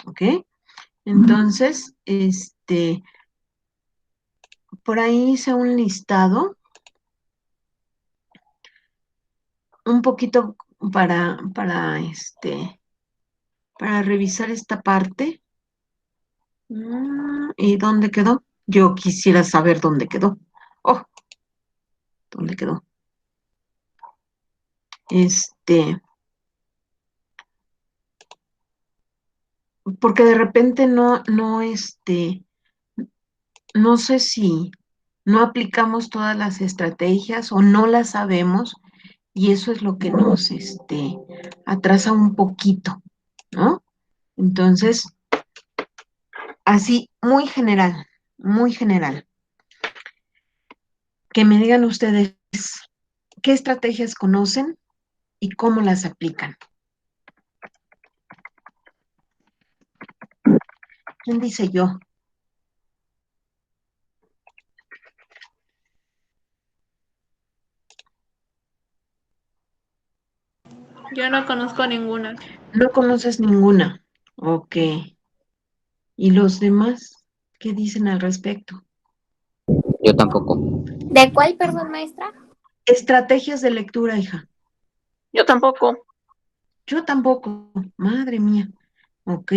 ¿ok? Entonces, por ahí hice un listado, un poquito para revisar esta parte. ¿Y dónde quedó? Yo quisiera saber dónde quedó. Oh, ¿dónde quedó? Este, porque de repente no sé si no aplicamos todas las estrategias o no las sabemos y eso es lo que nos, atrasa un poquito, ¿no? Entonces, así, muy general, que me digan ustedes qué estrategias conocen y cómo las aplican. ¿Quién dice yo? Yo no conozco ninguna. No conoces ninguna. Ok. ¿Y los demás qué dicen al respecto? Yo tampoco. ¿De cuál, perdón, maestra? Estrategias de lectura, hija. Yo tampoco. Yo tampoco. Madre mía. Ok.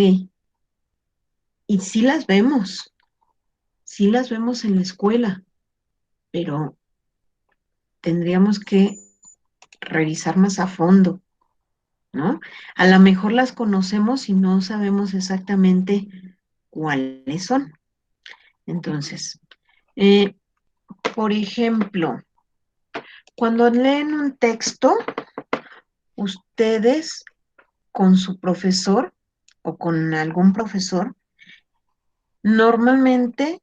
Y sí las vemos en la escuela, pero tendríamos que revisar más a fondo, ¿no? A lo mejor las conocemos y no sabemos exactamente cuáles son. Entonces, eh, por ejemplo, cuando leen un texto, ustedes con su profesor o con algún profesor, normalmente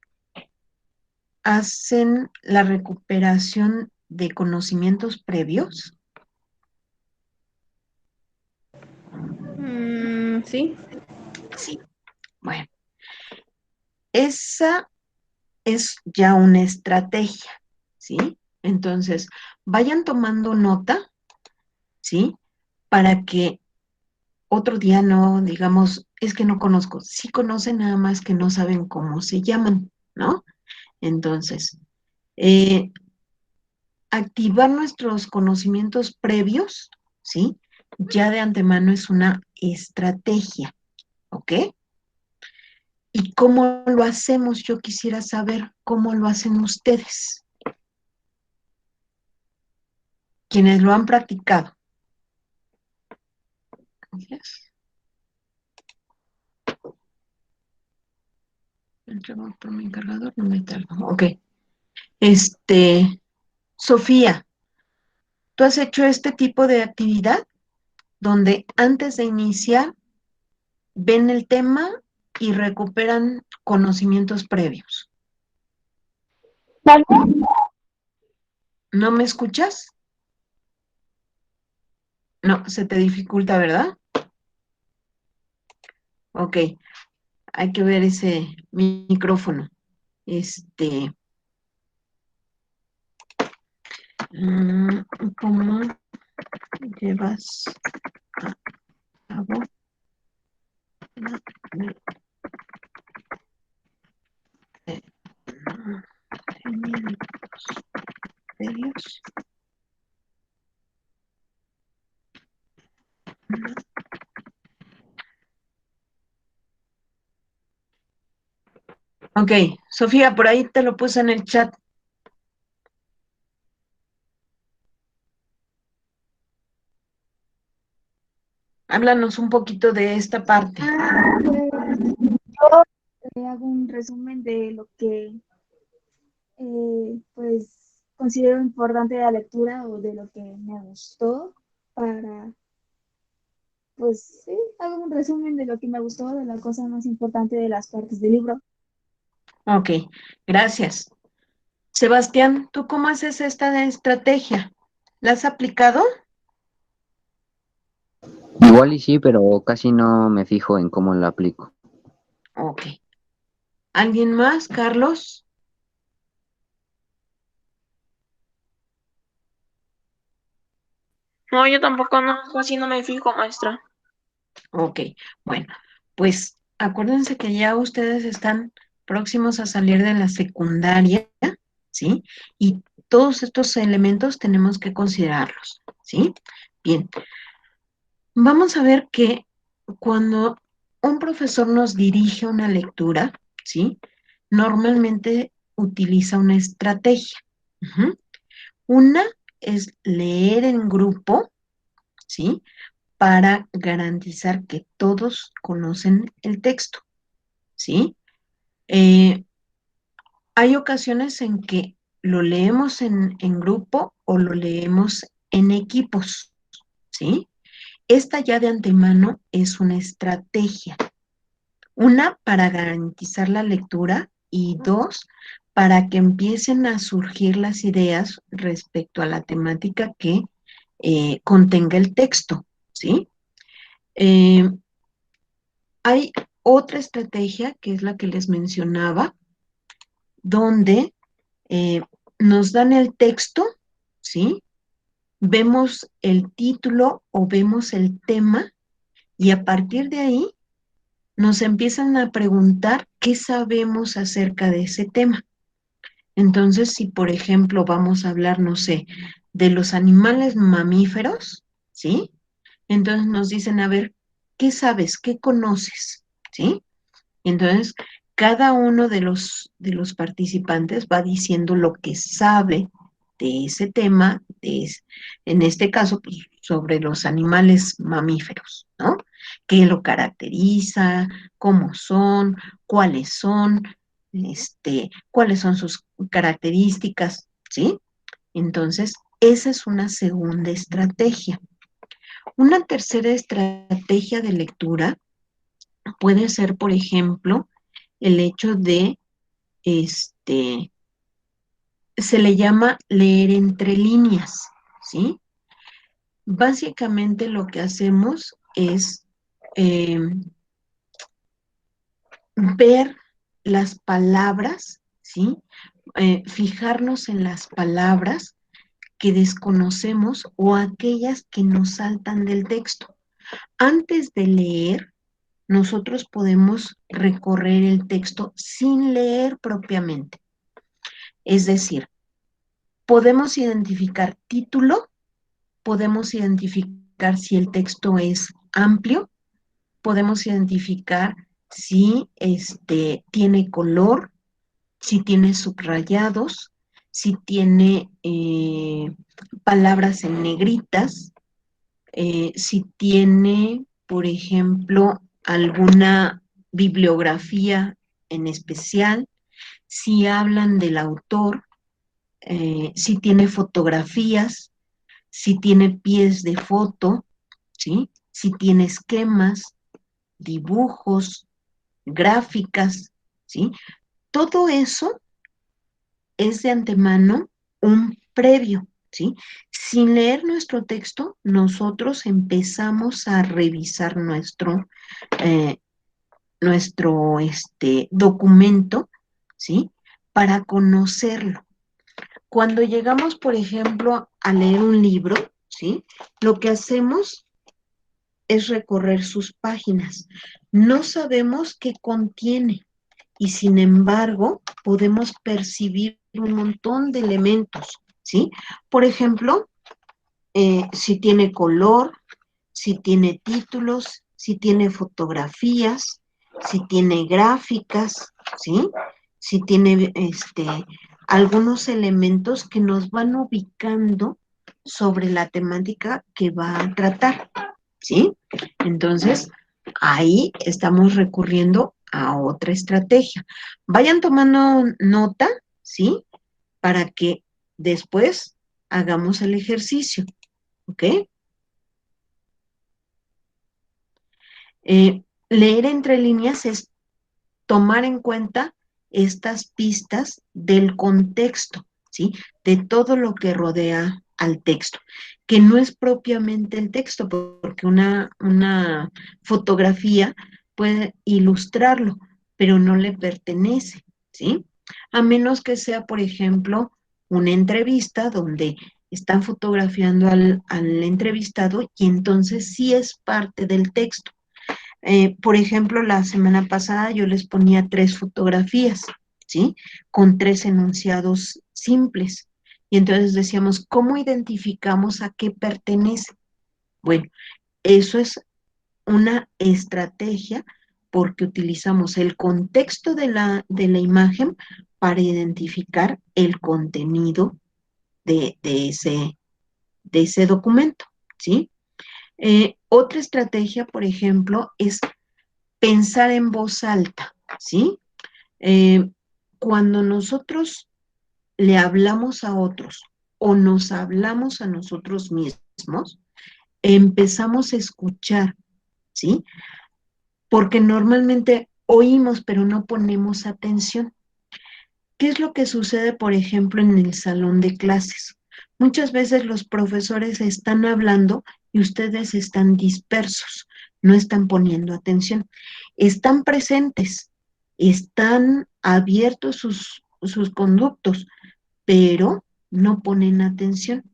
hacen la recuperación de conocimientos previos. Sí. Sí, bueno, esa es ya una estrategia, ¿sí? Entonces, vayan tomando nota, ¿sí? Para que otro día no digamos, es que no conozco, sí conocen nada más que no saben cómo se llaman, ¿no? Entonces, eh, activar nuestros conocimientos previos, ¿sí? Ya de antemano es una estrategia, ¿ok? ¿Y cómo lo hacemos? Yo quisiera saber cómo lo hacen ustedes, quienes lo han practicado. Yes. Entrego por mi encargador, no me tardo. Ok. Sofía, ¿tú has hecho este tipo de actividad donde antes de iniciar ven el tema y recuperan conocimientos previos? ¿No me escuchas? No, se te dificulta, ¿verdad? Ok, hay que ver ese micrófono. Este, ¿Cómo llevas a cabo la conocimientos previos? Ok, Sofía, por ahí te lo puse en el chat. Háblanos un poquito de esta parte. Yo hago un resumen de lo que pues considero importante de la lectura o de lo que me gustó para, pues sí, hago un resumen de lo que me gustó, de la cosa más importante de las partes del libro. Ok, gracias. Sebastián, ¿tú cómo haces esta estrategia? ¿La has aplicado? Igual y sí, pero casi no me fijo en cómo lo aplico. Ok. ¿Alguien más, Carlos? No, yo tampoco, no, así no me fijo, maestra. Ok, bueno, pues acuérdense que ya ustedes están próximos a salir de la secundaria, ¿sí? Y todos estos elementos tenemos que considerarlos, ¿sí? Bien, vamos a ver que cuando un profesor nos dirige una lectura, ¿sí? Normalmente utiliza una estrategia. Ujú. Una es leer en grupo, ¿sí? Para garantizar que todos conocen el texto, ¿sí? Eh, Hay ocasiones en que lo leemos en grupo o lo leemos en equipos, ¿sí? Esta ya de antemano es una estrategia. Una, para garantizar la lectura y dos, para que empiecen a surgir las ideas respecto a la temática que contenga el texto, ¿sí? Eh, Hay otra estrategia que es la que les mencionaba, donde eh, nos dan el texto, ¿sí? Vemos el título o vemos el tema y a partir de ahí nos empiezan a preguntar qué sabemos acerca de ese tema. Entonces, si por ejemplo vamos a hablar, no sé, de los animales mamíferos, ¿sí? Entonces nos dicen, a ver, ¿qué sabes? ¿Qué conoces? ¿Sí? Entonces, cada uno de los participantes va diciendo lo que sabe de ese tema, en este caso, pues, sobre los animales mamíferos, ¿no? ¿Qué lo caracteriza? ¿Cómo son? ¿Cuáles son? ¿Cuáles son sus características? ¿Sí? Entonces, esa es una segunda estrategia. Una tercera estrategia de lectura puede ser, por ejemplo, el hecho de, se le llama leer entre líneas, ¿sí? Básicamente lo que hacemos es eh, ver las palabras, ¿sí? Fijarnos en las palabras que desconocemos o aquellas que nos saltan del texto. Antes de leer, nosotros podemos recorrer el texto sin leer propiamente. Es decir, podemos identificar título, podemos identificar si el texto es amplio, podemos identificar si tiene color, si tiene subrayados, si tiene palabras en negritas, si tiene, por ejemplo, alguna bibliografía en especial, si hablan del autor, si tiene fotografías, si tiene pies de foto, ¿sí? Si tiene esquemas, dibujos, gráficas, ¿sí? Todo eso es de antemano un previo, ¿sí? Sin leer nuestro texto, nosotros empezamos a revisar eh, nuestro documento, ¿sí? Para conocerlo. Cuando llegamos, por ejemplo, a leer un libro, ¿sí? Lo que hacemos es recorrer sus páginas. No sabemos qué contiene y sin embargo podemos percibir un montón de elementos, ¿sí? Por ejemplo, si tiene color, si tiene títulos, si tiene fotografías, si tiene gráficas, ¿sí? Si tiene algunos elementos que nos van ubicando sobre la temática que va a tratar, ¿sí? Entonces, ahí estamos recurriendo a otra estrategia. Vayan tomando nota, ¿sí? Para que después hagamos el ejercicio, ¿ok? Leer entre líneas es tomar en cuenta estas pistas del contexto, ¿sí? De todo lo que rodea al texto, que no es propiamente el texto, porque una fotografía puede ilustrarlo, pero no le pertenece, ¿sí? A menos que sea, por ejemplo, una entrevista donde están fotografiando al entrevistado y entonces sí es parte del texto. Por ejemplo, la semana pasada yo les ponía 3 fotografías, ¿sí? Con 3 enunciados simples. Y entonces decíamos, ¿cómo identificamos a qué pertenece? Bueno, eso es una estrategia porque utilizamos el contexto de la imagen para identificar el contenido de ese documento, ¿sí? Otra estrategia, por ejemplo, es pensar en voz alta, ¿sí? Eh, Cuando nosotros le hablamos a otros o nos hablamos a nosotros mismos, empezamos a escuchar, ¿sí? Porque normalmente oímos, pero no ponemos atención. ¿Qué es lo que sucede, por ejemplo, en el salón de clases? Muchas veces los profesores están hablando y ustedes están dispersos, no están poniendo atención. Están presentes, están abiertos sus conductos, pero no ponen atención.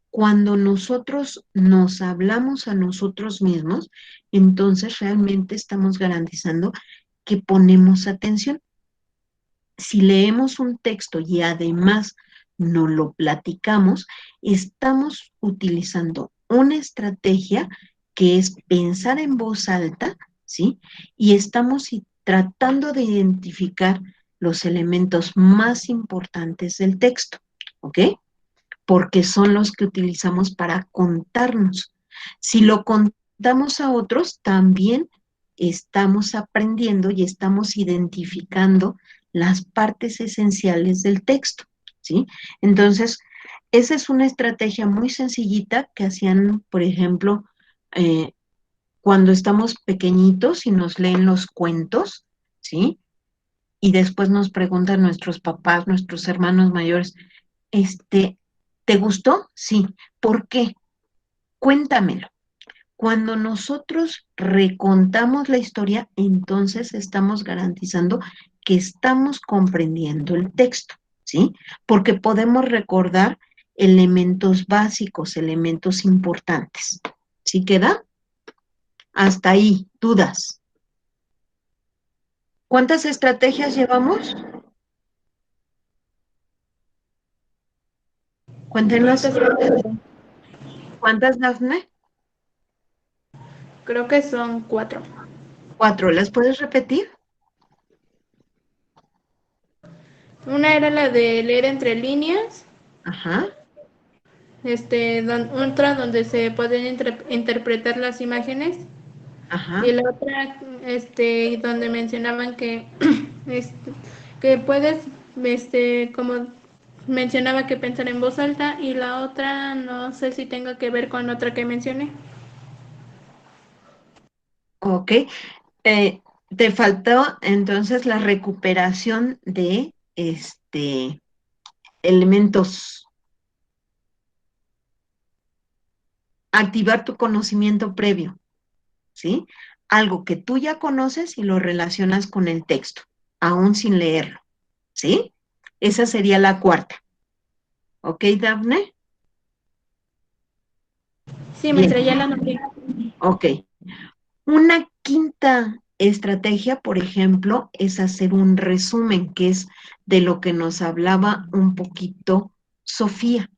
Cuando nosotros nos hablamos a nosotros mismos, entonces realmente estamos garantizando que ponemos atención. Si leemos un texto y además no lo platicamos, estamos utilizando una estrategia que es pensar en voz alta, ¿sí? Y estamos tratando de identificar los elementos más importantes del texto, ¿ok? Porque son los que utilizamos para contarnos. Si lo contamos a otros, también estamos aprendiendo y estamos identificando las partes esenciales del texto, ¿sí? Entonces, esa es una estrategia muy sencillita que hacían, por ejemplo, eh, cuando estamos pequeñitos y nos leen los cuentos, ¿sí? Y después nos preguntan nuestros papás, nuestros hermanos mayores, este, ¿te gustó? Sí. ¿Por qué? Cuéntamelo. Cuando nosotros recontamos la historia, entonces estamos garantizando que estamos comprendiendo el texto, ¿sí? Porque podemos recordar elementos básicos, elementos importantes. ¿Sí queda? Hasta ahí, dudas. ¿Cuántas estrategias llevamos? Cuéntenos. ¿Cuántas, Dafne? Creo que son 4. 4. ¿Las puedes repetir? Una era la de leer entre líneas, Ajá, otra donde se pueden interpretar las imágenes, ajá. y la otra, donde mencionaban que, este, que puedes, como mencionaba, que pensar en voz alta, y la otra no sé si tenga que ver con otra que mencioné. Ok. Eh, Te faltó entonces la recuperación de elementos, activar tu conocimiento previo, ¿sí? Algo que tú ya conoces y lo relacionas con el texto, aún sin leerlo, ¿sí? Esa sería la cuarta. ¿Ok, Dafne? Sí, Bien, maestra, ya la anoté. ok. Una quinta estrategia, por ejemplo, es hacer un resumen, que es de lo que nos hablaba un poquito Sofía.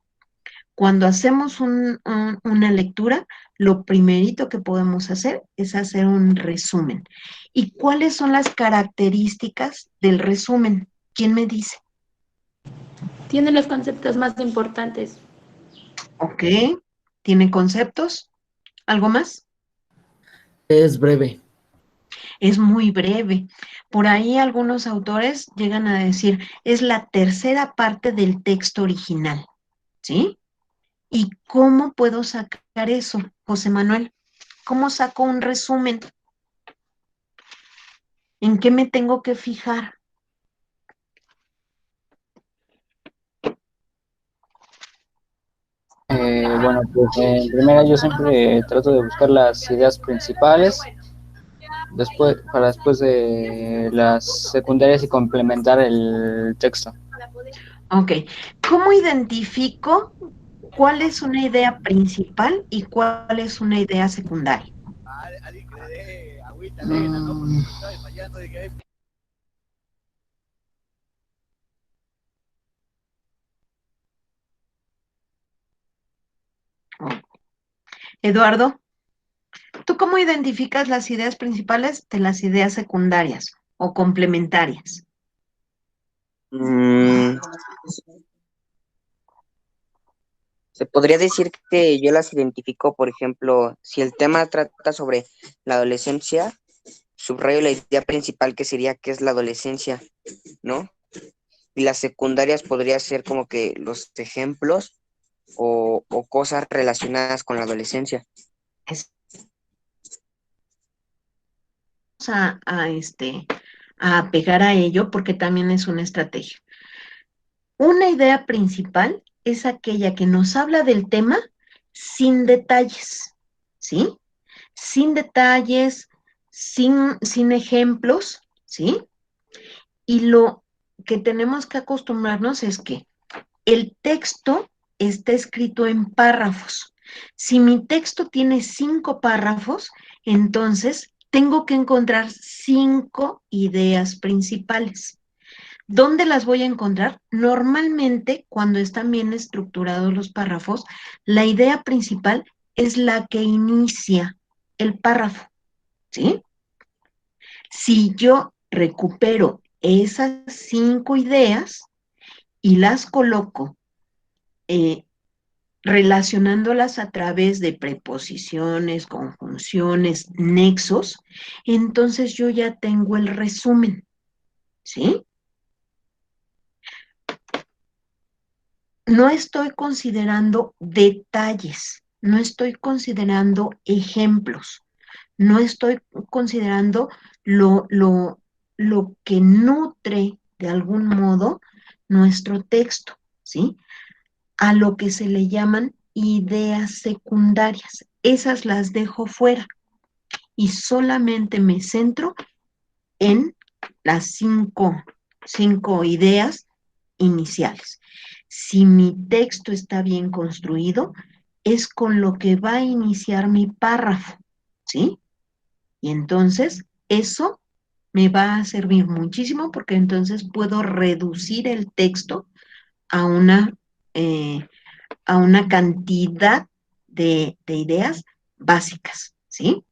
Cuando hacemos una lectura, lo primerito que podemos hacer es hacer un resumen. ¿Y cuáles son las características del resumen? ¿Quién me dice? Tiene los conceptos más importantes. Ok, ¿tiene conceptos? ¿Algo más? Es breve. Es muy breve. Por ahí algunos autores llegan a decir, es la tercera parte del texto original, ¿sí? ¿Y cómo puedo sacar eso, José Manuel? ¿Cómo saco un resumen? ¿En qué me tengo que fijar? Bueno, pues en primera yo siempre trato de buscar las ideas principales, después de las secundarias y complementar el texto. Ok. ¿Cómo identifico cuál es una idea principal y cuál es una idea secundaria? Mm, Eduardo, ¿tú cómo identificas las ideas principales de las ideas secundarias o complementarias? Mm, Se podría decir que yo las identifico, por ejemplo, si el tema trata sobre la adolescencia, subrayo la idea principal que sería qué es la adolescencia, ¿no? Y las secundarias podría ser como que los ejemplos o cosas relacionadas con la adolescencia. Es a pegar a ello porque también es una estrategia. Una idea principal es aquella que nos habla del tema sin detalles, ¿sí? Sin detalles, sin ejemplos, ¿sí? Y lo que tenemos que acostumbrarnos es que el texto está escrito en párrafos. Si mi texto tiene 5 párrafos, entonces tengo que encontrar 5 ideas principales. ¿Dónde las voy a encontrar? Normalmente, cuando están bien estructurados los párrafos, la idea principal es la que inicia el párrafo, ¿sí? Si yo recupero esas 5 ideas y las coloco eh, relacionándolas a través de preposiciones, conjunciones, nexos, entonces yo ya tengo el resumen, ¿sí? No estoy considerando detalles, no estoy considerando ejemplos, no estoy considerando lo, lo, lo que nutre de algún modo nuestro texto, ¿sí? A lo que se le llaman ideas secundarias. Esas las dejo fuera y solamente me centro en las cinco ideas iniciales. Si mi texto está bien construido, es con lo que va a iniciar mi párrafo, ¿sí? Y entonces eso me va a servir muchísimo porque entonces puedo reducir el texto a eh, a una cantidad de ideas básicas, ¿sí?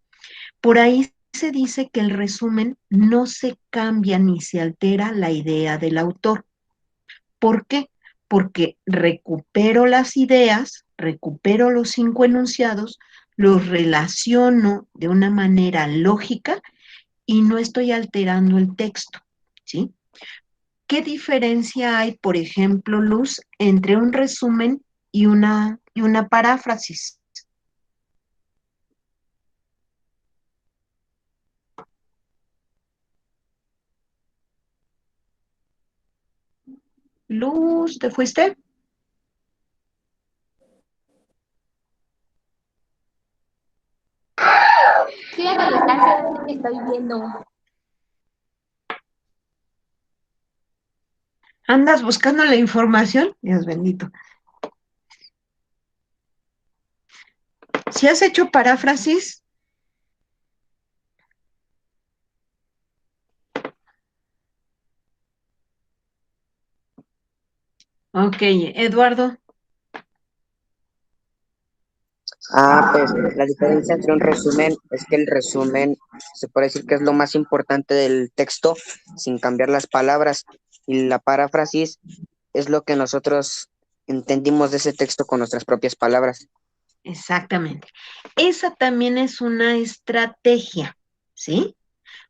Por ahí se dice que el resumen no se cambia ni se altera la idea del autor. ¿Por qué? Porque recupero las ideas, recupero los 5 enunciados, los relaciono de una manera lógica y no estoy alterando el texto, ¿sí? ¿Qué diferencia hay, por ejemplo, Luz, entre un resumen y una paráfrasis? Luz, ¿te fuiste? Sí, a la distancia estoy viendo. ¿Andas buscando la información? Dios bendito. Si has hecho paráfrasis, ok, Eduardo, Pues la diferencia entre un resumen es que el resumen se puede decir que es lo más importante del texto sin cambiar las palabras y la paráfrasis es lo que nosotros entendimos de ese texto con nuestras propias palabras. exactamente. Esa también es una estrategia, ¿sí?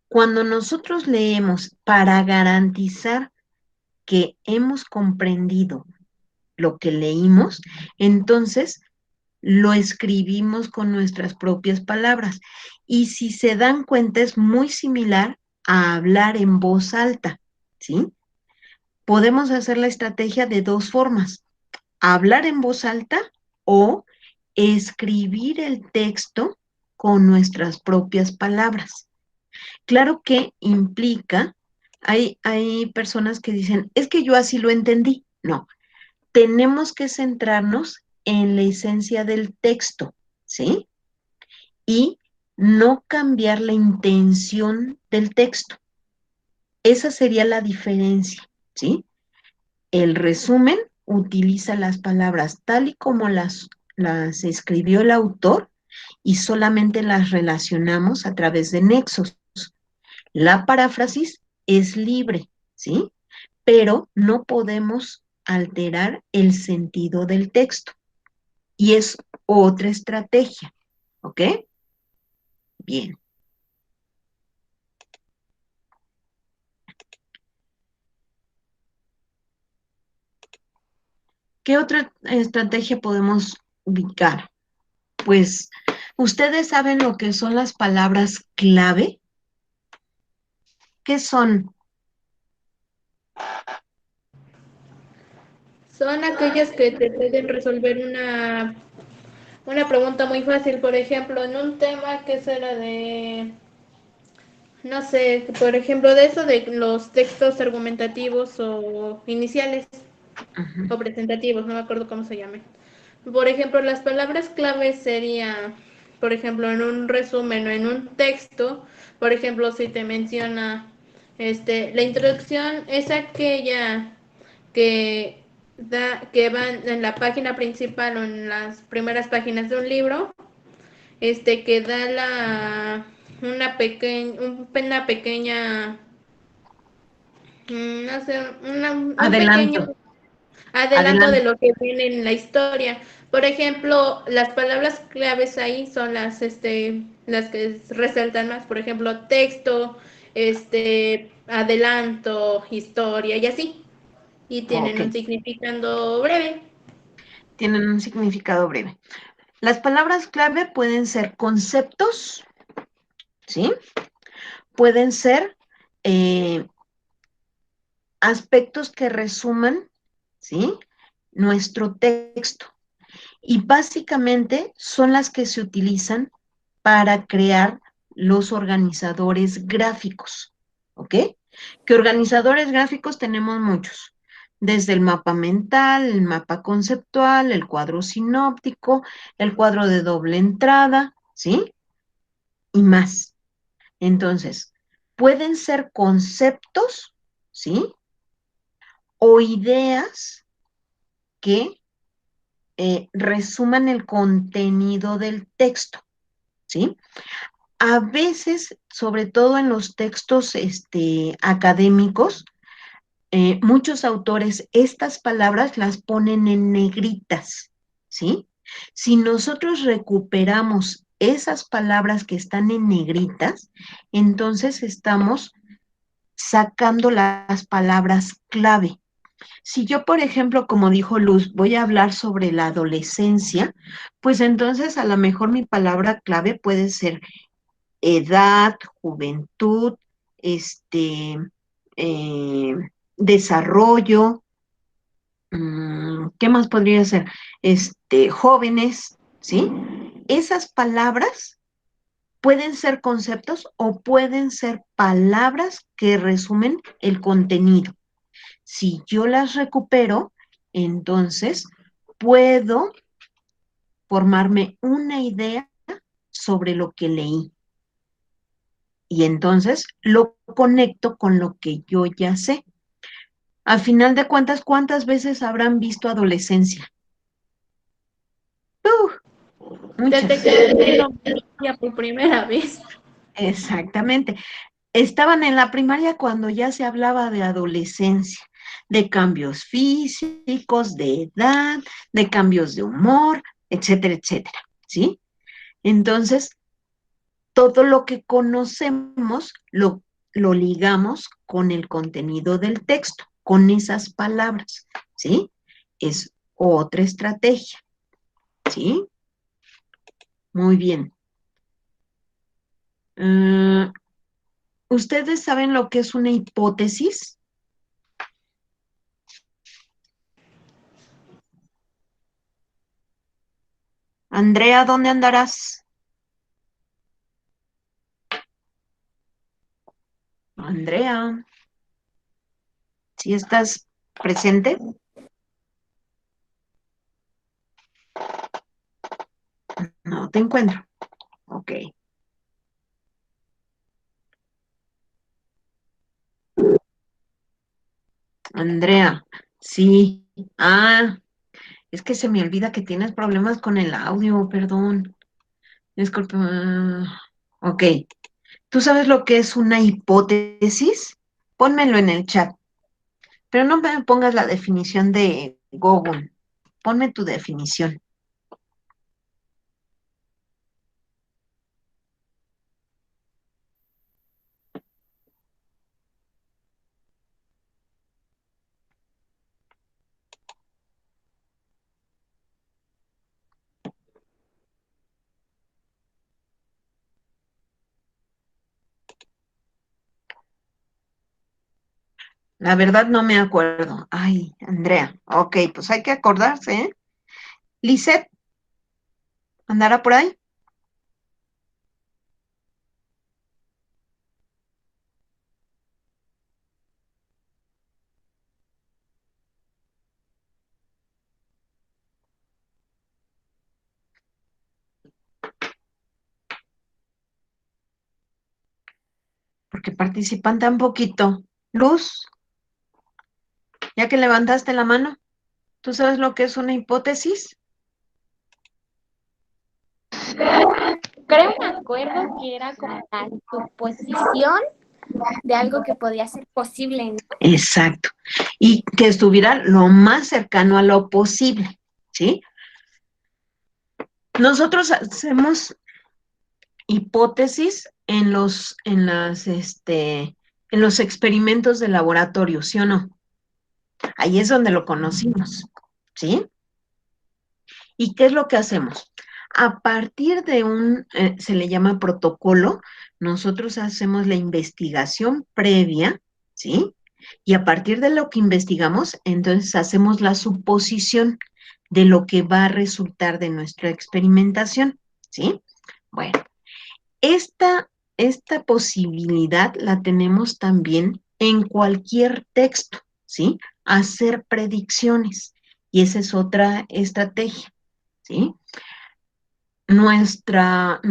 Cuando nosotros leemos para garantizar que hemos comprendido lo que leímos, entonces lo escribimos con nuestras propias palabras. Y si se dan cuenta, es muy similar a hablar en voz alta, ¿sí? Podemos hacer la estrategia de dos formas: hablar en voz alta o escribir el texto con nuestras propias palabras. Claro que implica, hay personas que dicen, es que yo así lo entendí. No, tenemos que centrarnos en la esencia del texto, ¿sí? Y no cambiar la intención del texto. Esa sería la diferencia, ¿sí? El resumen utiliza las palabras tal y como las escribió el autor y solamente las relacionamos a través de nexos. La paráfrasis es libre, ¿sí? Pero no podemos alterar el sentido del texto. Y es otra estrategia, ¿ok? Bien. ¿Qué otra estrategia podemos ubicar? Pues, ¿ustedes saben lo que son las palabras clave? ¿Qué son? Son aquellas que te pueden resolver una pregunta muy fácil. Por ejemplo, en un tema que será de, no sé, por ejemplo, de eso de los textos argumentativos o iniciales Ujú. o presentativos, no me acuerdo cómo se llaman. Por ejemplo, las palabras claves serían, por ejemplo, en un resumen o en un texto, por ejemplo, si te menciona, la introducción es aquella que que va en la página principal o en las primeras páginas de un libro, que da una pequeña, no sé, un pequeño Adelanto, adelanto de adelanto. lo que viene en la historia. Por ejemplo, las palabras claves ahí son las que resaltan más, por ejemplo, texto, adelanto, historia y así. Y tienen Ok, un significado breve. tienen un significado breve. Las palabras clave pueden ser conceptos, ¿sí? Pueden ser eh, aspectos que resuman, ¿sí? Nuestro texto. Y básicamente son las que se utilizan para crear los organizadores gráficos, ¿ok? Que organizadores gráficos tenemos muchos, desde el mapa mental, el mapa conceptual, el cuadro sinóptico, el cuadro de doble entrada, ¿sí? Y más. Entonces, pueden ser conceptos, ¿sí? O ideas que resuman el contenido del texto, ¿sí? A veces, sobre todo en los textos académicos, muchos autores estas palabras las ponen en negritas, ¿sí? Si nosotros recuperamos esas palabras que están en negritas, entonces estamos sacando las palabras clave. Si yo, por ejemplo, como dijo Luz, voy a hablar sobre la adolescencia, pues entonces a lo mejor mi palabra clave puede ser edad, juventud, este, eh, desarrollo, ¿qué más podría ser? Jóvenes, ¿sí? Esas palabras pueden ser conceptos o pueden ser palabras que resumen el contenido. Si yo las recupero, entonces puedo formarme una idea sobre lo que leí. Y entonces lo conecto con lo que yo ya sé. A final de cuentas, ¿cuántas veces habrán visto adolescencia? Muchas. Desde que vino por primera vez. Exactamente. Estaban en la primaria cuando ya se hablaba de adolescencia, de cambios físicos, de edad, de cambios de humor, etcétera, etcétera, ¿sí? Entonces, todo lo que conocemos lo ligamos con el contenido del texto, con esas palabras, ¿sí? Es otra estrategia, ¿sí? Muy bien. ¿Ustedes saben lo que es una hipótesis? Andrea, ¿dónde andarás? Andrea, ¿si estás presente? No te encuentro. Ok. Andrea, sí. Ah, es que se me olvida que tienes problemas con el audio, perdón. Disculpa. Ok. ¿Tú sabes lo que es una hipótesis? Pónmelo en el chat, pero no me pongas la definición de Google. Ponme tu definición. La verdad no me acuerdo. Ay, Andrea. Ok, pues hay que acordarse, ¿eh? Lisette, ¿andará por ahí? Porque participan tan poquito. Luz, ya que levantaste la mano, ¿tú sabes lo que es una hipótesis? Creo me acuerdo que era como la suposición de algo que podía ser posible, ¿no? Exacto. Y que estuviera lo más cercano a lo posible, ¿sí? Nosotros hacemos hipótesis en los experimentos de laboratorio, ¿sí o no? Ahí es donde lo conocimos, ¿sí? ¿Y qué es lo que hacemos? A partir de se le llama protocolo, nosotros hacemos la investigación previa, ¿sí? Y a partir de lo que investigamos, entonces hacemos la suposición de lo que va a resultar de nuestra experimentación, ¿sí? Bueno, esta posibilidad la tenemos también en cualquier texto, ¿sí? Hacer predicciones. Y esa es otra estrategia, ¿sí? Nuestro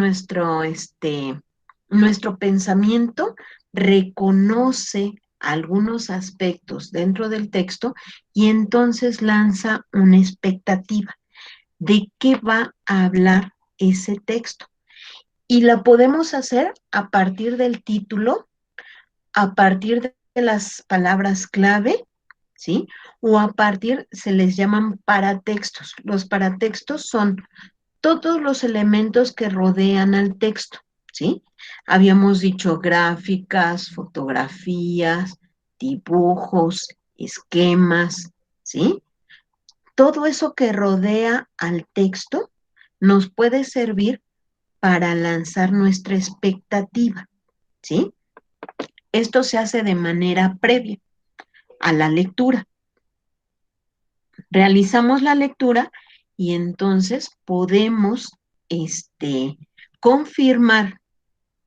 pensamiento reconoce algunos aspectos dentro del texto y entonces lanza una expectativa de qué va a hablar ese texto. Y la podemos hacer a partir del título, a partir de las palabras clave, ¿sí? O a partir, se les llaman paratextos. Los paratextos son todos los elementos que rodean al texto, ¿sí? Habíamos dicho gráficas, fotografías, dibujos, esquemas, ¿sí? Todo eso que rodea al texto nos puede servir para lanzar nuestra expectativa, ¿sí? Esto se hace de manera previa a la lectura. Realizamos la lectura y entonces podemos confirmar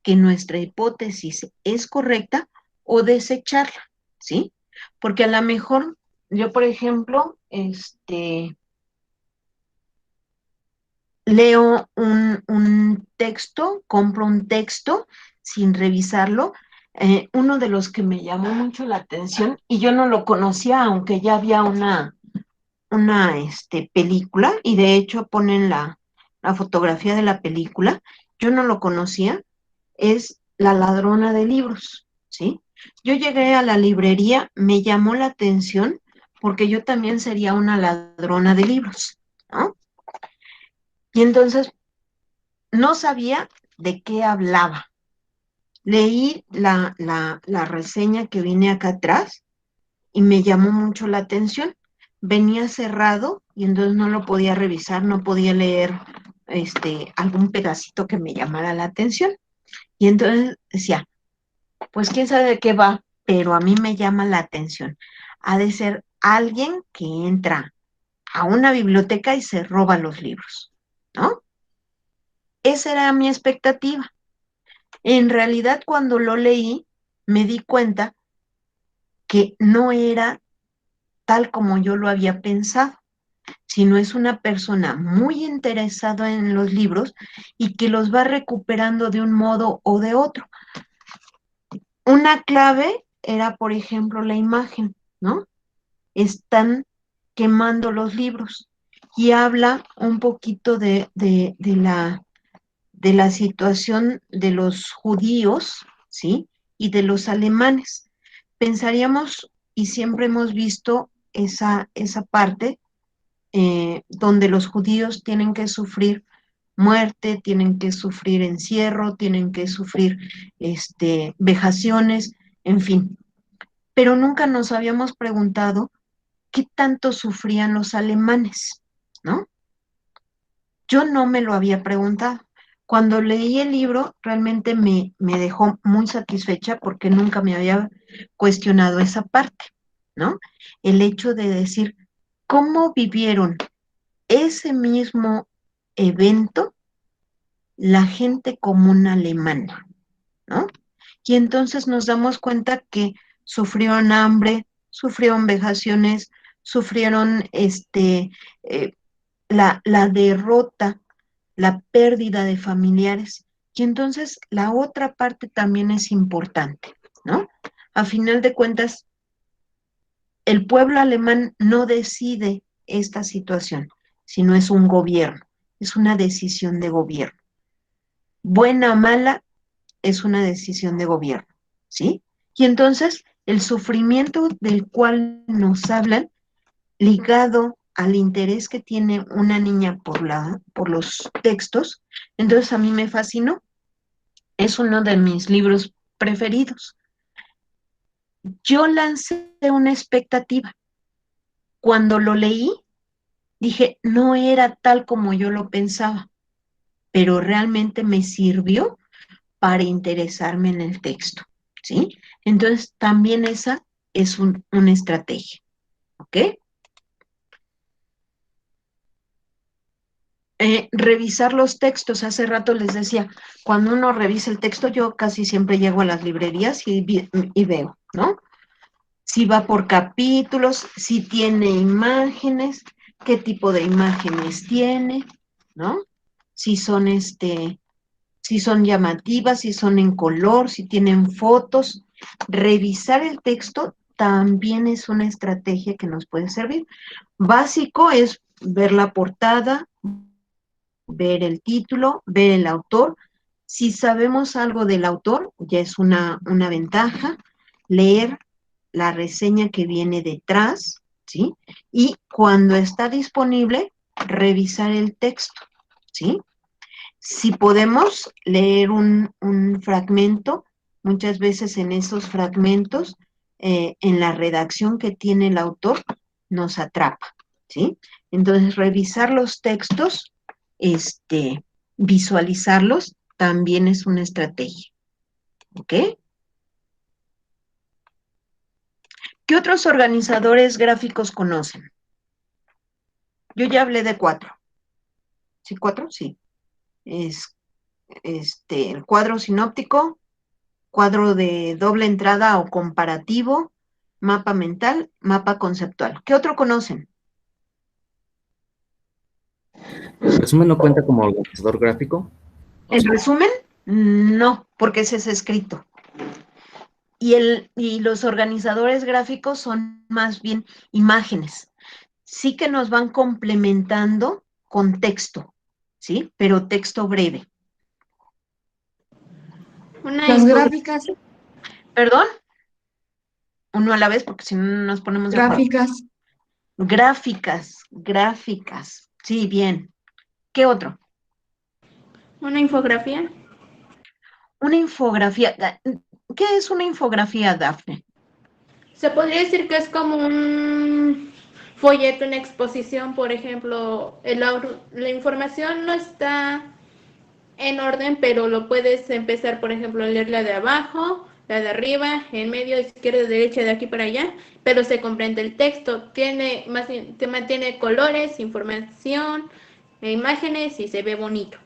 que nuestra hipótesis es correcta o desecharla, ¿sí? Porque a lo mejor yo, por ejemplo, leo un texto, compro un texto sin revisarlo. Uno de los que me llamó mucho la atención, y yo no lo conocía, aunque ya había una película, y de hecho ponen la fotografía de la película, yo no lo conocía, es La ladrona de libros, ¿sí? Yo llegué a la librería, me llamó la atención, porque yo también sería una ladrona de libros, ¿no? Y entonces no sabía de qué hablaba. Leí la reseña que viene acá atrás y me llamó mucho la atención. Venía cerrado y entonces no lo podía revisar, no podía leer algún pedacito que me llamara la atención. Y entonces decía, pues quién sabe de qué va, pero a mí me llama la atención. Ha de ser alguien que entra a una biblioteca y se roba los libros, ¿no? Esa era mi expectativa. En realidad, cuando lo leí, me di cuenta que no era tal como yo lo había pensado, sino es una persona muy interesada en los libros y que los va recuperando de un modo o de otro. Una clave era, por ejemplo, la imagen, ¿no? están quemando los libros. Y habla un poquito de la situación de los judíos, ¿sí? Y de los alemanes. Pensaríamos, y siempre hemos visto esa parte, donde los judíos tienen que sufrir muerte, tienen que sufrir encierro, tienen que sufrir vejaciones, en fin. Pero nunca nos habíamos preguntado qué tanto sufrían los alemanes, ¿no? Yo no me lo había preguntado. Cuando leí el libro, realmente me dejó muy satisfecha porque nunca me había cuestionado esa parte, ¿no? El hecho de decir, ¿cómo vivieron ese mismo evento la gente común alemana, ¿no? Y entonces nos damos cuenta que sufrieron hambre, sufrieron vejaciones, sufrieron la derrota, la pérdida de familiares. Y entonces la otra parte también es importante, ¿no? A final de cuentas, el pueblo alemán no decide esta situación, sino es un gobierno, es una decisión de gobierno. Buena o mala, es una decisión de gobierno, ¿sí? Y entonces el sufrimiento del cual nos hablan, ligado al interés que tiene una niña por los textos, entonces a mí me fascinó. Es uno de mis libros preferidos. Yo lancé una expectativa. Cuando lo leí, dije, no era tal como yo lo pensaba, pero realmente me sirvió para interesarme en el texto, ¿sí? Entonces, también esa es una estrategia, ¿ok? Revisar los textos, hace rato les decía, cuando uno revisa el texto, yo casi siempre llego a las librerías y veo, ¿no? Si va por capítulos, si tiene imágenes, qué tipo de imágenes tiene, ¿no? Si son si son llamativas, si son en color, si tienen fotos. Revisar el texto también es una estrategia que nos puede servir. Básico es ver la portada, ver el título, ver el autor. Si sabemos algo del autor, ya es una ventaja. Leer la reseña que viene detrás, ¿sí? Y cuando está disponible, revisar el texto, ¿sí? Si podemos leer un fragmento, muchas veces en esos fragmentos, en la redacción que tiene el autor, nos atrapa, ¿sí? Entonces, revisar los textos, visualizarlos, también es una estrategia, ¿ok? ¿Qué otros organizadores gráficos conocen? Yo ya hablé de 4. ¿Sí, 4? Sí. Es el cuadro sinóptico, cuadro de doble entrada o comparativo, mapa mental, mapa conceptual. ¿Qué otro conocen? ¿El resumen no cuenta como organizador gráfico? ¿El resumen? No, porque ese es escrito. Y los organizadores gráficos son más bien imágenes. Sí que nos van complementando con texto, ¿sí? Pero texto breve. Las gráficas. ¿Perdón? Uno a la vez, porque si no nos ponemos de acuerdo. Gráficas. Sí, bien. ¿Qué otro? Una infografía. Una infografía. ¿Qué es una infografía, Dafne? Se podría decir que es como un folleto, una exposición, por ejemplo, la información no está en orden, pero lo puedes empezar, por ejemplo, a leer la de abajo, la de arriba, en medio, izquierda, derecha, de aquí para allá, pero se comprende el texto, te mantiene colores, información, imágenes y se ve bonito.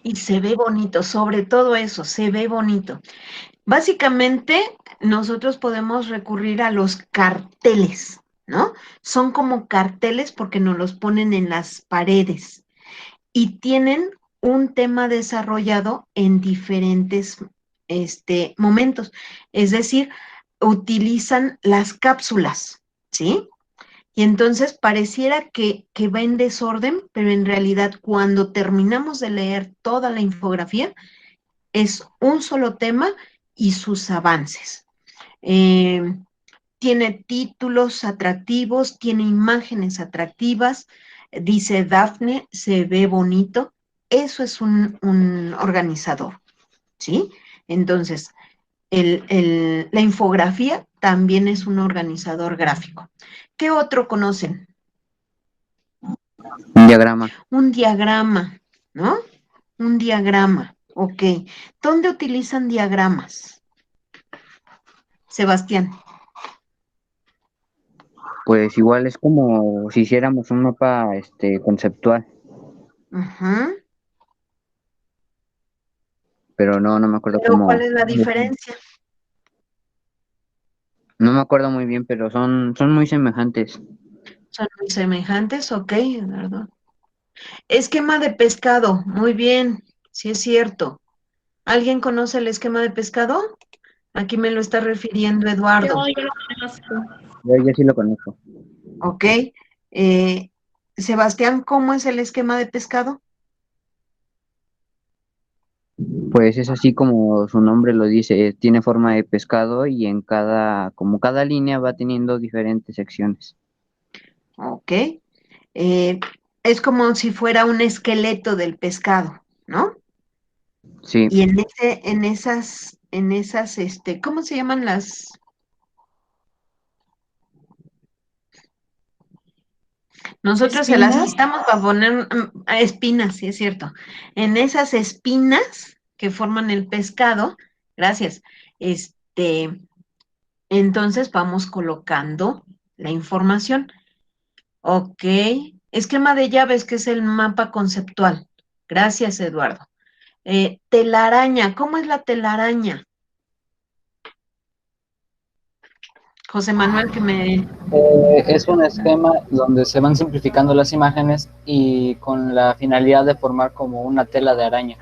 Y se ve bonito, sobre todo eso, se ve bonito. Básicamente, nosotros podemos recurrir a los carteles, ¿no? Son como carteles porque nos los ponen en las paredes y tienen un tema desarrollado en diferentes momentos. Es decir, utilizan las cápsulas, ¿sí? Y entonces pareciera que va en desorden, pero en realidad cuando terminamos de leer toda la infografía, es un solo tema y sus avances. Tiene títulos atractivos, tiene imágenes atractivas, dice Dafne, se ve bonito. Eso es un organizador, ¿sí? Entonces, la infografía también es un organizador gráfico. ¿Qué otro conocen? Un diagrama. Un diagrama, ¿no? Un diagrama, ok. ¿Dónde utilizan diagramas? Sebastián. Pues igual es como si hiciéramos un mapa conceptual, Ajá. pero no me acuerdo Pero ¿cuál cómo. es la diferencia? No me acuerdo muy bien, pero son muy semejantes. Son muy semejantes, ok, Eduardo. Esquema de pescado, muy bien, sí es cierto. ¿Alguien conoce el esquema de pescado? Aquí me lo está refiriendo Eduardo. Yo lo conozco. Yo sí lo conozco. Ok. Eh, Sebastián, ¿cómo es el esquema de pescado? Pues es así como su nombre lo dice, tiene forma de pescado y como cada línea va teniendo diferentes secciones. Ok. Eh, es como si fuera un esqueleto del pescado, ¿no? Sí, Y en esas, ¿cómo se llaman las? Nosotros se las ¿Espinas? quitamos para poner espinas, sí es cierto. En esas espinas que forman el pescado, gracias, entonces vamos colocando la información. Ok, esquema de llaves, que es el mapa conceptual. Gracias, Eduardo. Telaraña, ¿cómo es la telaraña? José Manuel, que me... Es un esquema donde se van simplificando las imágenes y con la finalidad de formar como una tela de araña.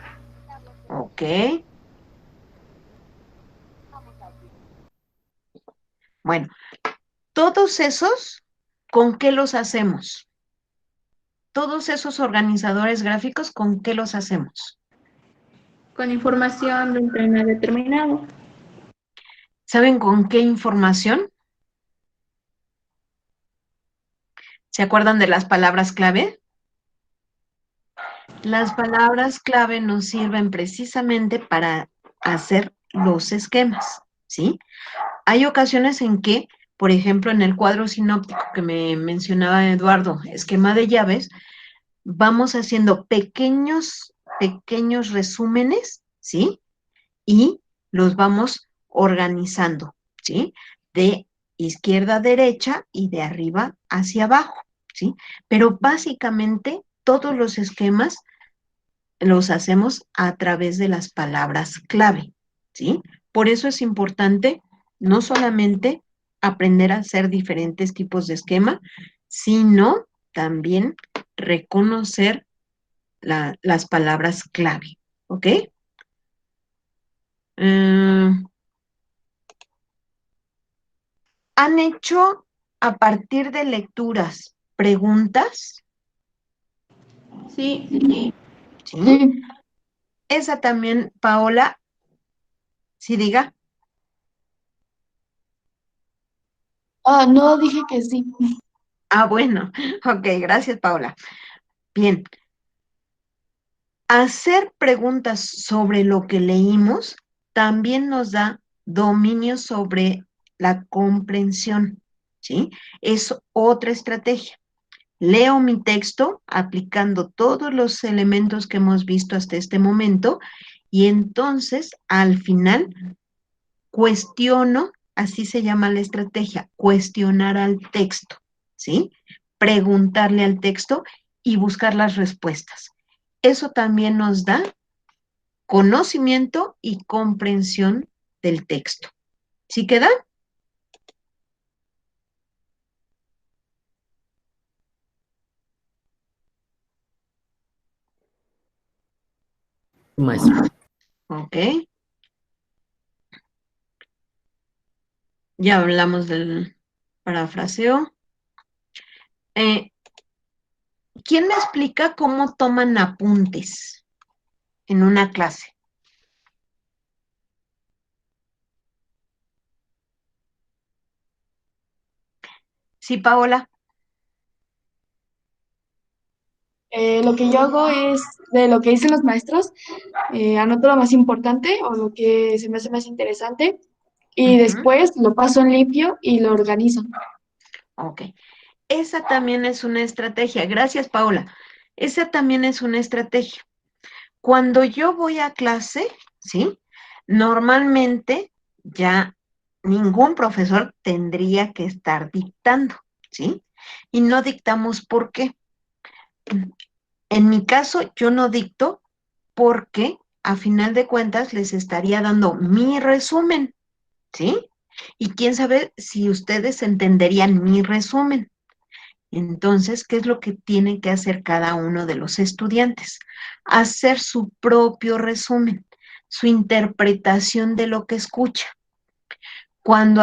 Ok. Bueno, todos esos, ¿con qué los hacemos? Todos esos organizadores gráficos, ¿con qué los hacemos? Con información de un tema determinado. ¿Saben con qué información? ¿Se acuerdan de las palabras clave? Las palabras clave nos sirven precisamente para hacer los esquemas, ¿sí? Hay ocasiones en que, por ejemplo, en el cuadro sinóptico que me mencionaba Eduardo, esquema de llaves, vamos haciendo pequeños resúmenes, ¿sí? Y los vamos organizando, ¿sí? De izquierda a derecha y de arriba hacia abajo, ¿sí? Pero básicamente todos los esquemas los hacemos a través de las palabras clave, ¿sí? Por eso es importante no solamente aprender a hacer diferentes tipos de esquema, sino también reconocer las palabras clave, ¿ok? Mm, ¿Han hecho a partir de lecturas preguntas? Sí. ¿Sí? Esa también, Paola, sí diga. Ah, no, dije que sí. Ah, bueno, ok, gracias, Paola. Bien, hacer preguntas sobre lo que leímos también nos da dominio sobre la comprensión, ¿sí? Es otra estrategia. Leo mi texto aplicando todos los elementos que hemos visto hasta este momento y entonces al final cuestiono, así se llama la estrategia, cuestionar al texto, ¿sí? Preguntarle al texto y buscar las respuestas. Eso también nos da conocimiento y comprensión del texto. ¿Sí queda? Maestro. Ok. Ya hablamos del parafraseo. ¿Quién me explica cómo toman apuntes en una clase? Sí, Paola. Lo que yo hago es, de lo que dicen los maestros, anoto lo más importante o lo que se me hace más interesante y Ujú. después lo paso en limpio y lo organizo. Ok. Esa también es una estrategia. Gracias, Paola. Esa también es una estrategia. Cuando yo voy a clase, ¿sí? Normalmente ya ningún profesor tendría que estar dictando, ¿sí? Y no dictamos por qué. En mi caso, yo no dicto porque a final de cuentas les estaría dando mi resumen, ¿sí? Y quién sabe si ustedes entenderían mi resumen. Entonces, ¿qué es lo que tiene que hacer cada uno de los estudiantes? Hacer su propio resumen, su interpretación de lo que escucha. Cuando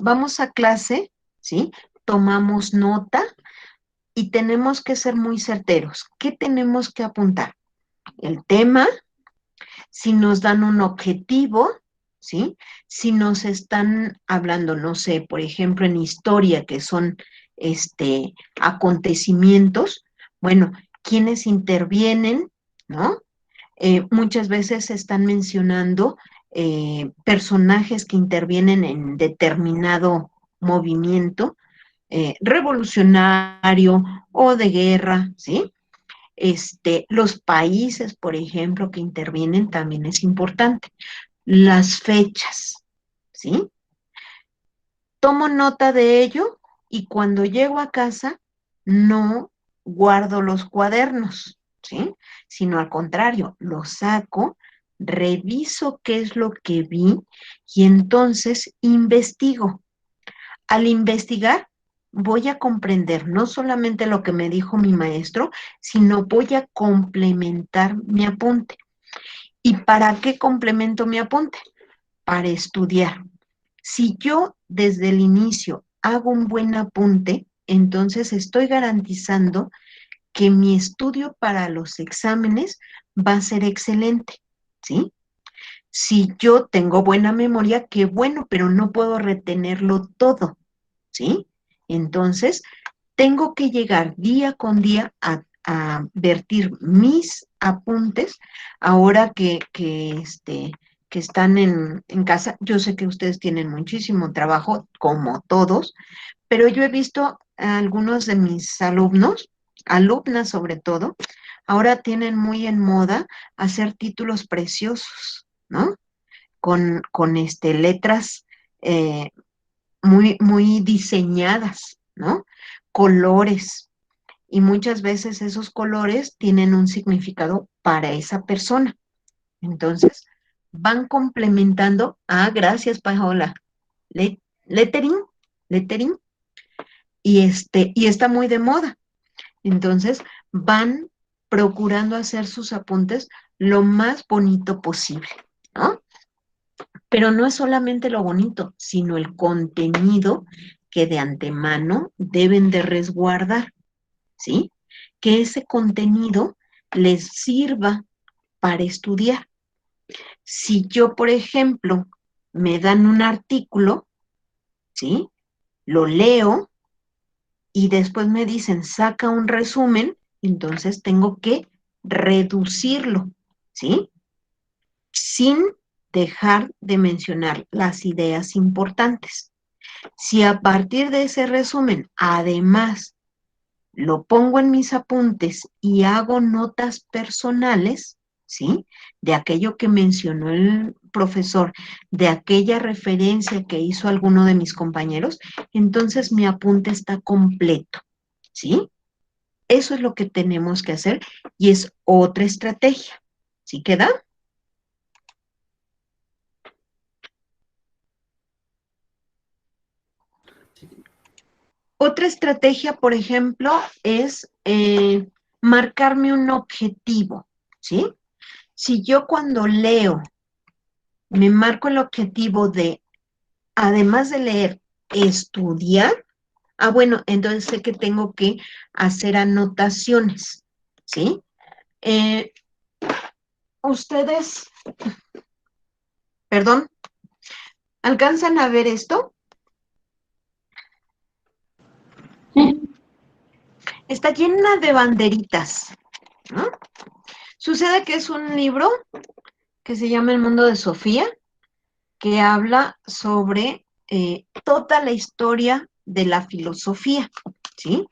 vamos a clase, ¿sí? Tomamos nota y tenemos que ser muy certeros. ¿Qué tenemos que apuntar? El tema, si nos dan un objetivo, ¿sí? Si nos están hablando, no sé, por ejemplo, en historia, que son acontecimientos, bueno, quienes intervienen, ¿no? Muchas veces se están mencionando personajes que intervienen en determinado movimiento revolucionario o de guerra, ¿sí? Los países, por ejemplo, que intervienen también es importante. Las fechas, ¿sí? Tomo nota de ello y cuando llego a casa no guardo los cuadernos, ¿sí? Sino al contrario, los saco, reviso qué es lo que vi y entonces investigo. Al investigar, voy a comprender no solamente lo que me dijo mi maestro, sino voy a complementar mi apunte. ¿Y para qué complemento mi apunte? Para estudiar. Si yo desde el inicio hago un buen apunte, entonces estoy garantizando que mi estudio para los exámenes va a ser excelente, ¿sí? Si yo tengo buena memoria, qué bueno, pero no puedo retenerlo todo, ¿sí? Entonces, tengo que llegar día con día a vertir mis apuntes. Ahora que están en casa, yo sé que ustedes tienen muchísimo trabajo, como todos, pero yo he visto a algunos de mis alumnos, alumnas sobre todo, ahora tienen muy en moda hacer títulos preciosos, ¿no? Con letras eh, muy diseñadas, ¿no? Colores. Y muchas veces esos colores tienen un significado para esa persona. Entonces, van complementando. Ah, gracias, Paola. Lettering, lettering. Y está muy de moda. Entonces, van procurando hacer sus apuntes lo más bonito posible, ¿no? Pero no es solamente lo bonito, sino el contenido que de antemano deben de resguardar, ¿sí? Que ese contenido les sirva para estudiar. Si yo, por ejemplo, me dan un artículo, ¿sí? Lo leo y después me dicen, saca un resumen, entonces tengo que reducirlo, ¿sí? Sin dejar de mencionar las ideas importantes. Si a partir de ese resumen, además, lo pongo en mis apuntes y hago notas personales, ¿sí? De aquello que mencionó el profesor, de aquella referencia que hizo alguno de mis compañeros, entonces mi apunte está completo, ¿sí? Eso es lo que tenemos que hacer y es otra estrategia. ¿Sí queda? Otra estrategia, por ejemplo, es marcarme un objetivo, ¿sí? Si yo cuando leo me marco el objetivo de, además de leer, estudiar, Ah, bueno, entonces sé que tengo que hacer anotaciones, ¿sí? Ustedes, perdón, ¿alcanzan a ver esto? Está llena de banderitas, ¿no? Sucede que es un libro que se llama El mundo de Sofía, que habla sobre toda la historia de la filosofía, ¿sí?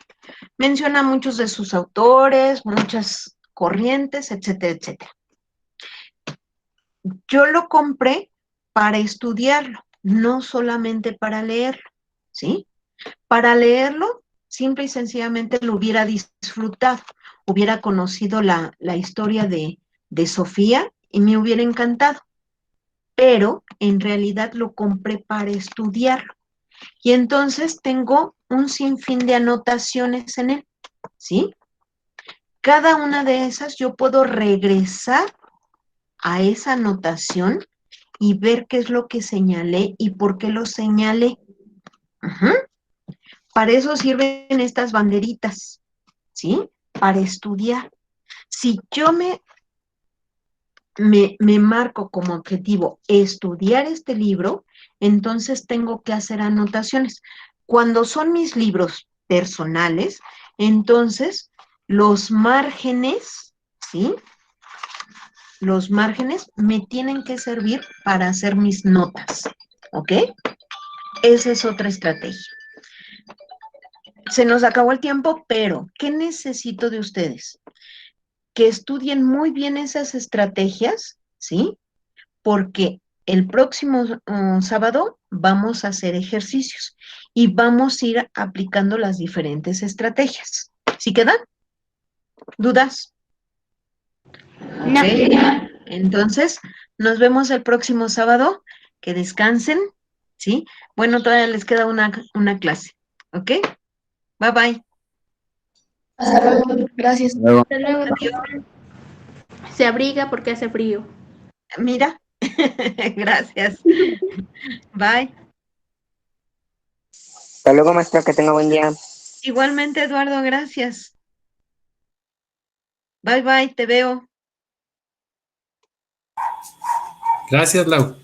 Menciona muchos de sus autores, muchas corrientes, etcétera, etcétera. Yo lo compré para estudiarlo, no solamente para leerlo, ¿sí? Para leerlo, simple y sencillamente lo hubiera disfrutado, hubiera conocido la historia de Sofía y me hubiera encantado, pero en realidad lo compré para estudiarlo. Y entonces tengo un sinfín de anotaciones en él, ¿sí? Cada una de esas yo puedo regresar a esa anotación y ver qué es lo que señalé y por qué lo señalé. Ajá. Para eso sirven estas banderitas, ¿sí? Para estudiar. Si yo me marco como objetivo estudiar este libro, entonces tengo que hacer anotaciones. Cuando son mis libros personales, entonces los márgenes, ¿sí? Los márgenes me tienen que servir para hacer mis notas, ¿ok? Esa es otra estrategia. Se nos acabó el tiempo, pero ¿qué necesito de ustedes? Que estudien muy bien esas estrategias, ¿sí? Porque el próximo sábado vamos a hacer ejercicios y vamos a ir aplicando las diferentes estrategias. ¿Sí quedan? ¿Dudas? No. Ok. Entonces, nos vemos el próximo sábado. Que descansen, ¿sí? Bueno, todavía les queda una clase, ¿ok? Bye bye. Hasta luego. Gracias. Luego. Hasta luego. Se abriga porque hace frío. Mira, gracias. Bye. Hasta luego, maestra, que tenga buen día. Igualmente, Eduardo, gracias. Bye bye, te veo. Gracias, Lau.